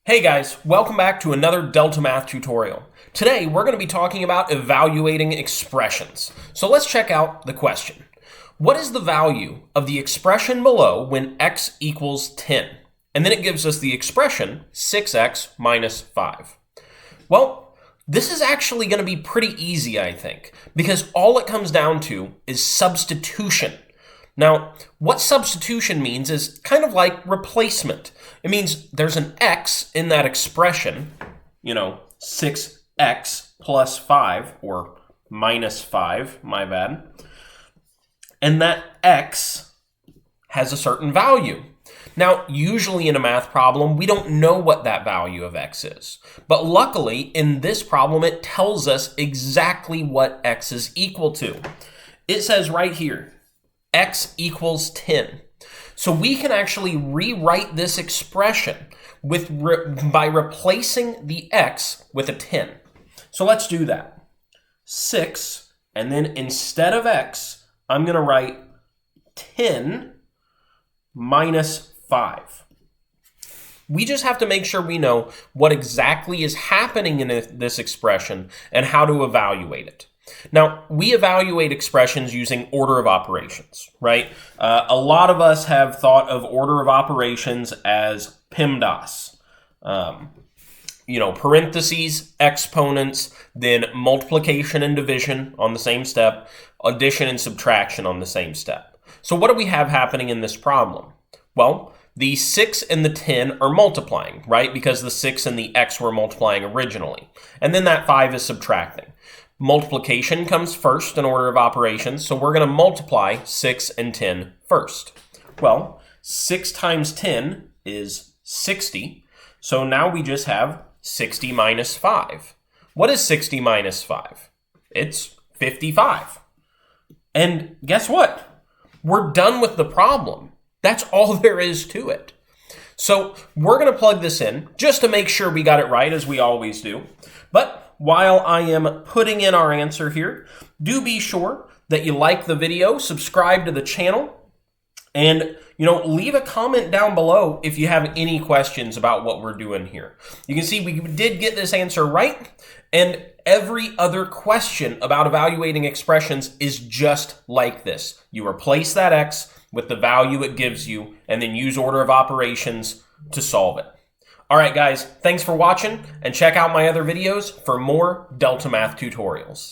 Hey guys, welcome back to another DeltaMath tutorial. Today we're going to be talking about evaluating expressions. So let's check out the question. What is the value of the expression below when x equals 10? And then it gives us the expression 6x minus 5. Well, this is actually going to be pretty easy, I think, because all it comes down to is substitution. Now, what substitution means is kind of like replacement. It means there's an x in that expression, 6x plus 5, or minus 5, my bad, and that x has a certain value. Now, usually in a math problem, we don't know what that value of x is. But luckily, in this problem, it tells us exactly what x is equal to. It says right here, x equals 10. So we can actually rewrite this expression by replacing the x with a 10. So let's do that. 6, and then instead of x, I'm going to write 10 minus 5. We just have to make sure we know what exactly is happening in this expression and how to evaluate it. Now, we evaluate expressions using order of operations, right? A lot of us have thought of order of operations as PEMDAS. Parentheses, exponents, then multiplication and division on the same step, addition and subtraction on the same step. So what do we have happening in this problem? Well, the 6 and the 10 are multiplying, right? Because the 6 and the x were multiplying originally. And then that 5 is subtracting. Multiplication comes first in order of operations, so we're going to multiply 6 and 10 first. Well, 6 times 10 is 60, so now we just have 60 minus 5. What is 60 minus 5? It's 55. And guess what? We're done with the problem. That's all there is to it. So we're going to plug this in just to make sure we got it right, as we always do. But while I am putting in our answer here, do be sure that you like the video, subscribe to the channel, and leave a comment down below if you have any questions about what we're doing here. You can see we did get this answer right, and every other question about evaluating expressions is just like this. You replace that x with the value it gives you, and then use order of operations to solve it. All right, guys, thanks for watching, and check out my other videos for more DeltaMath tutorials.